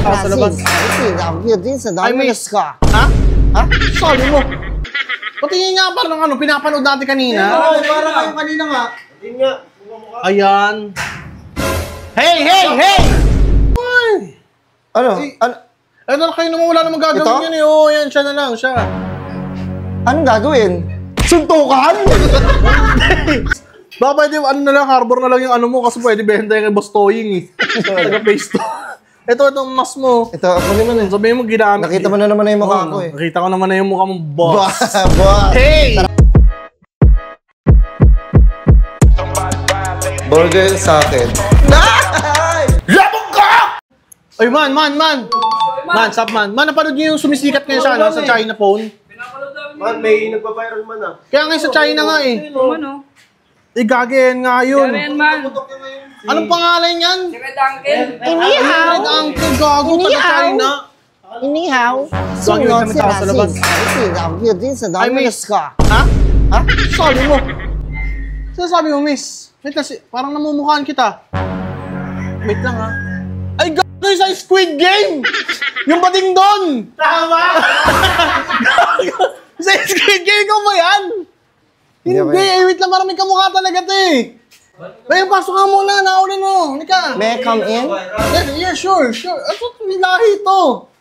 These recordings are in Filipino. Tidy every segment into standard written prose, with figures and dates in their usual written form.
tao sa labas. Ay, miss ka. Ha? Ha? Sabi mo. Patingin nga parang ano, pinapanood natin kanina. Oo, parang kayo kanina nga. Hindi nga. Ayan. Hey! Ay! Ano? Ano na kayo naman, wala namang gagawin yun eh. Oo, yan, siya na lang, siya. Anong gagawin? Suntukan? Baka pwede, ano na lang, harbor na lang yung ano mo kasi pwede benta yung boss toying eh. Taga-face to. Itong mas mo. Ito, ako naman eh. Sabihin mo, ginamit. Nakita mo na naman na yung mukha ko eh. Nakita ko naman na yung mukha mong boss. Boss! Hey! Burger sa akin. Labog ka! Ay, man! Man, stop man. Man, napanood niyo yung sumisikat ngayon sa, sa China phone? Man, may nagpa-viral man ah. Kaya ngayon sa China nga eh. Ano? Igagayan nga yun. Yan man. Anong pangalan yan? Secret Uncle. Inihaw! Ang gago taga China. Inihaw. Gagawin namin tao sa labas. Ay, miss ka. Ha? Ha? Sabi mo. Sabi mo, miss. Wait lang, parang namumukhaan kita. Wait lang ha. Ay, gago sa Squid Game! Yung bating doon! Tama! Sa Squid Game ko ba yan? Hindi, wait lang, parang may kamukha talaga ito eh. Ay, pasok ka muna, naulin mo. Hindi ka. May I come in? Yeah, sure. Ano may lahi ito?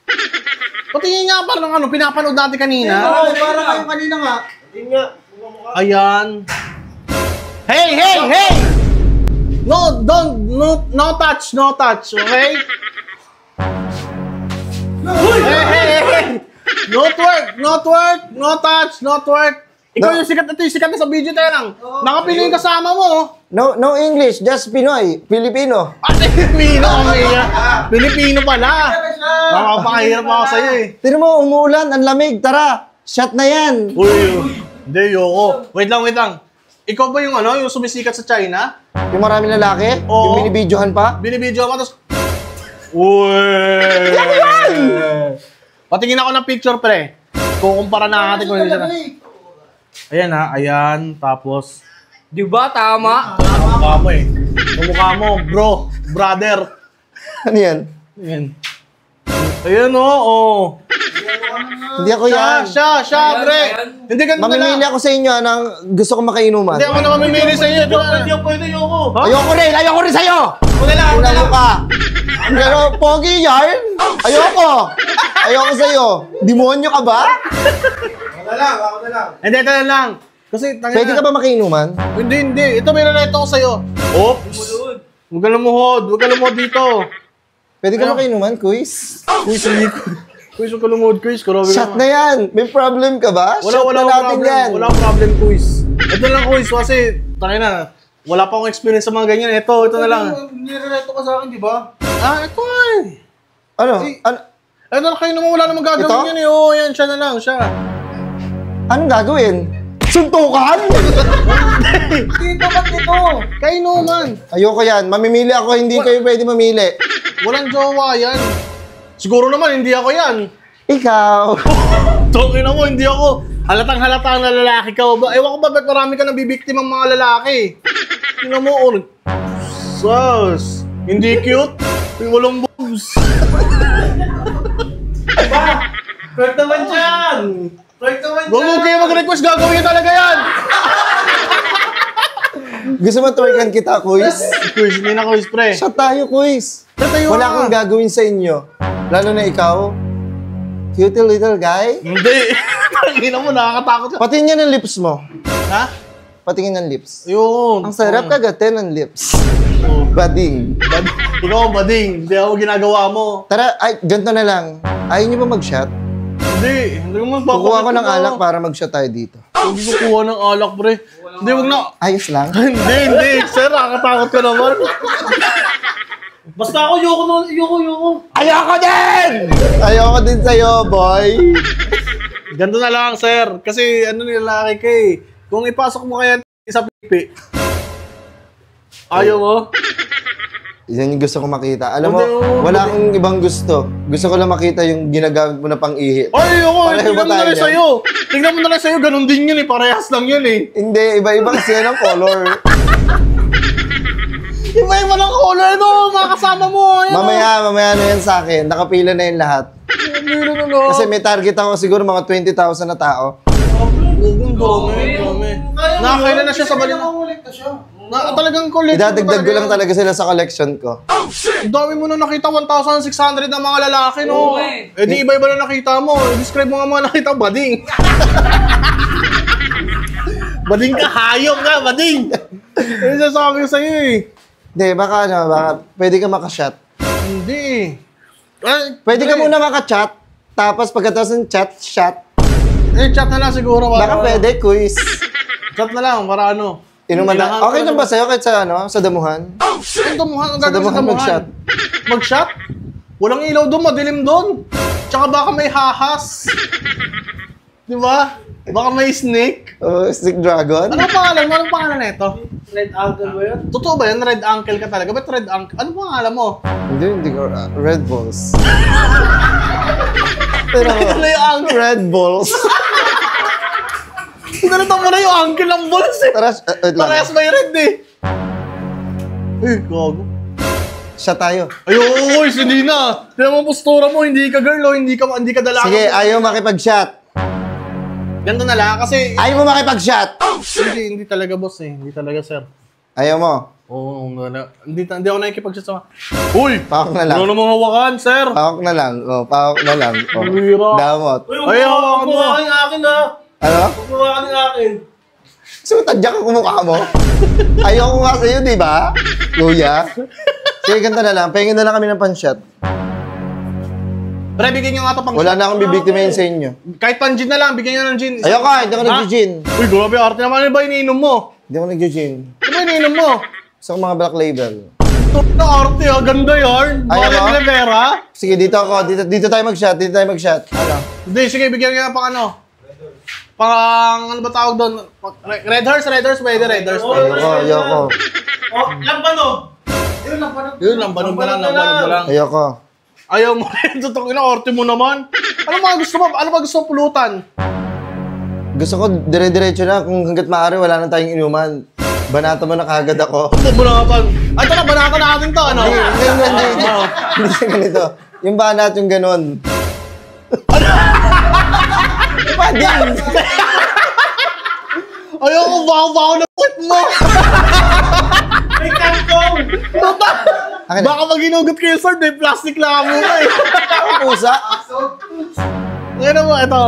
Patingin nga parang ano, pinapanood natin kanina. Oo, parang kayo kanina nga. Hindi nga. Ayan. Hey! No touch, okay? Hey! No touch. Ikaw yung sikat na sa video tayo lang. Nakapili yung kasama mo. No English, just Pinoy. Filipino. Pilipino pala. Makapakahirap ako sa'yo eh. Tira mo, umuulan, ang lamig. Tara, shot na yan. Uy, hindi, yoko. Wait lang. Ikaw ba yung ano, yung sumisikat sa China? Yung maraming lalaki? Oo. Yung binibidyohan pa? Binibidyo ako, tapos... Uy! Yan! Patingin ako ng picture, pre. Kukumpara na natin kung hindi siya. Ayan ha, ayan, tapos... Di ba? Tama. Ang mukha mo eh. Ang mukha mo, brother. Ano yan? Ayan oh. Hindi ako yan. Siya, pre. Hindi ganito na Mamimili lang. ako sa inyo ng gusto kong makainuman. Hindi ako na mamimili sa iyo. Pwede yoko. Ayoko rin sa'yo! Unalo ka! Pero pogi yarn? Ayoko sa'yo. Demonyo ka ba? Ako na lang. Hindi, ito na lang. Kasi, Pwede ka ba makainuman? Hindi. Ito, may nareto ko sa'yo. Oops. Huwag ka lumuhod dito. Pwede ka makainuman, quiz? Quiz, huwag ka lumuhod, quiz. Shot na yan! May problem ka ba? Shot na natin yan! Wala problem, quiz. Ito lang, quiz. Kasi, wala pa akong experience sa mga ganyan. Ito na lang. Nirereto ka sa akin, di ba? Ito eh. Ano? Ano kayo naman, wala namang gagawin yan eh. Oo, yan, siya na lang, siya. Anong gagawin? Suntukan? Dito, ba't ito? Kayo naman. Ayoko yan. Mamimili ako, hindi kayo pwede mamili. Walang jowa yan. Siguro naman, hindi ako yan. Ikaw. Tungin mo, hindi ako. Halatang-halata na lalaki ka. Ewan ko ba, ba't marami ka nabibiktimang mga lalaki? Tingnan mo, sus. Hindi cute. Walang boobs. Correct naman dyan. Huwag kayo mag-request, gagawin nyo talaga yan. Gusto mo twerkan kita, quiz? Quiz, hindi na quiz, pre. Shot tayo, quiz. Wala akong gagawin sa inyo. Lalo na ikaw. Cute little guy. Hindi. Tangina mo, nakakatakot. Patingin ng lips mo. Ha? Patingin ng lips. Yun. Ang sarap kagatin ng lips. Bading. Ikaw, bading. Hindi ako ginagawa mo. Tara, ganito na lang. Ayaw niyo ba mag-shot? Hindi mo Kukuha ko ng alak para mag-shot tayo dito. Hindi ko kuha ng alak, pre. Hindi, wag na. Ayos lang. Hindi. Sir, nakakatakot ka naman. Basta ako, yoko. Ayoko din sa'yo, boy. Ganto na lang, sir. Kasi nilalaki ka eh. Kung ipasok mo kaya sa pipi, ayaw mo? Yan yung gusto ko makita. Alam mo, wala akong ibang gusto. Gusto ko lang makita yung ginagamit mo na pang-ihi. Ay, tingnan mo na lang sa'yo. Tingnan mo na lang sa'yo, ganun din yun eh. Parehas lang yun eh. Hindi, iba-iba kasi yan ang color. Iba-iba ng color. Ito, mga kasama mo. Ayan, Mamaya na yan sa akin. Nakapila na yung lahat. Kasi may target ako siguro mga 20,000 na tao. Dumi. Nakakailan na siya sa balina. Talagang collect. Idadagdag ko lang talaga sila sa collection ko. Ang dami mo na nakita, 1,600 na mga lalaki, no? Eh di iba-iba na nakita mo. Describe mo nga mga nakita, bading. Bading ka, hayop ka, bading. Yung sasabi ko sa'yo eh. Hindi, baka pwede ka makashot. Hindi. Pwede ka muna makachat, tapos pagkatapos ng chat, shot. Eh, chat na lang siguro. Baka pwede, quiz. Chat na lang, para ano. Inuman na. Okay lang ba sa'yo kahit sa sa damuhan? Ang damuhan, ang Sa gagawin damuhan mag-shot. Mag-shot? Walang ilaw doon, madilim doon. Tsaka baka may hahas. Di ba? Baka may snake. Stick dragon? Anong pangalan mo? Anong pangalan na ito? Red Uncle ba yun? Totoo ba yun? Red Uncle ka talaga? Ba't Red Uncle? Anong pangalan mo? Hindi ko. Red Balls. Pero, Ano yung uncle? Red Balls. Sinalitan mo na yung uncle ng balls eh. Tara, wait lang. Parehas may red eh. Eh, gago. Shot tayo. Ay, hindi na. Tignan mo postura mo, hindi ka girl o hindi ka dalaga. Sige, ayaw makipag-shot. Ganito na lang kasi... Ayaw mo makipag-shot. Hindi talaga boss eh. Hindi talaga sir. Ayaw mo. Oo, hindi ako nakikipag-shot sa... Uy! Pawak na lang. Ano namang hawakan, sir? Pawak na lang. Oh, pawak na lang. Oh. Bira. Damot. Ay, hawakan mo. Kumawa yung akin ha. Ano? Kumawa yung akin. So, tadyak ang kumukha mo. Ayaw ko nga sa'yo, di ba? Kuya. Sige, ganito na lang. Pahingin na lang kami ng pan-shot. Pre, bigyan nyo nga ito pang... Wala na akong bibiktimahin sa inyo. Kahit pang gin na lang, bigyan nyo ng gin. Ayaw ka, hindi ako nag-gin. Uy, grabe, arte naman. Ano ba iniinom mo? Hindi ako nag-gin. Ano ba iniinom mo? Sa mga black label. Ito na arte, ha? Ganda yarn. Ayaw Bakit mo? Rivera? Sige, dito ako. Dito tayo mag-shot. Dito tayo mag-shot. Ano? Hindi, sige, bigyan nyo nga pang ano. Pang, ano ba tawag doon? Red horse, pwede, red horse. Ayoko. Oh, lamban oh. Yun, lamban oh. Yun, lambanog na lang. Ayoko. Ayaw mo rin, tutong ina, orte mo naman. Ano ba gusto mo? Ano ba gusto mo pulutan? Gusto ko dire-diretso na. Kung hanggat maaari, wala na tayong inuman. Banata mo na kagad ako. Bubulatan. Ay, ito na, banata natin to, ano? Hindi. Hindi siya ganito. Yung banat, yung ganon. Iba din. Ayaw ko, baho-baho na put mo. May kangkong. Akin na. Baka pag ginugot kayo, sir, may plastic lang mo na eh. Pusa. Ngayon mo, ito.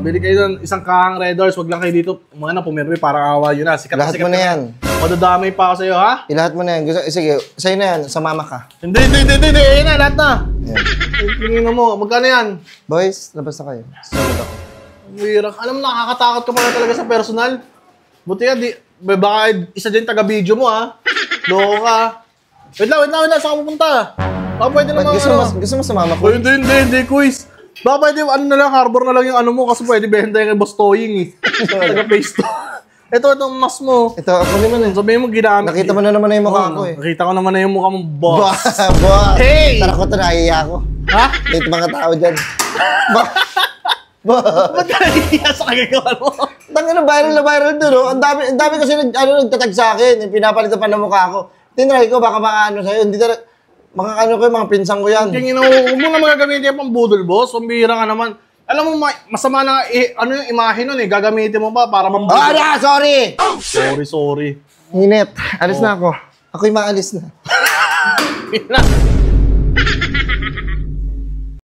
Bili kayo ng isang kahang Red Horse. Wag lang kayo dito. Mga na, pumirmi, parang awa yun na. Sikat na Lahat sikat mo na ka yan. Madadamay pa ako sa'yo, ha? Ilahat mo na yan. Sige, sa'yo na yan. Sa mama ka. Hindi. Ayun na, lahat na. Yan. Tingin mo, magkano yan? Boys, labas na kayo. Sunod ako. Wirang. Alam mo, nakakatakot ka pala talaga sa personal. Buti yan, baka isa din taga-video mo, ha? Loko ka. Wait lang. Saan ka pupunta? Baka pwede naman, Gusto mo sa mama ko? Hindi, quiz. Baka pwede, ano na lang, harbor na lang yung ano mo kasi pwede benta yung boss toying, eh. Taga-face to. Itong mas mo. Ito, ako naman eh. Sabihin mo, ginamit. Nakita mo na naman na yung mukha ko eh. Nakita ko naman na yung mukha mong boss. Boss. Hey! Tara ko ito, nahiya ako. Ha? Dito mga tao dyan. Ba't ka nahihiya sa kagagawa mo? Tangin na viral doon, oh. Ang dami kasi nagtatag sa akin. Yung pinapalitan pa ng mukha ko. Tinry ko, baka makaano sa'yo. Hindi talaga, makaano ko yung mga pinsang ko yan. Huwag mo na magagamitin yung pang budol, boss. Pambihira ka naman. Alam mo, masama na ano yung imahe nun eh. Gagamitin mo pa para mambudol. Sorry! Sorry. Hinit. Alis na ako. Ako'y maalis na. Yun na.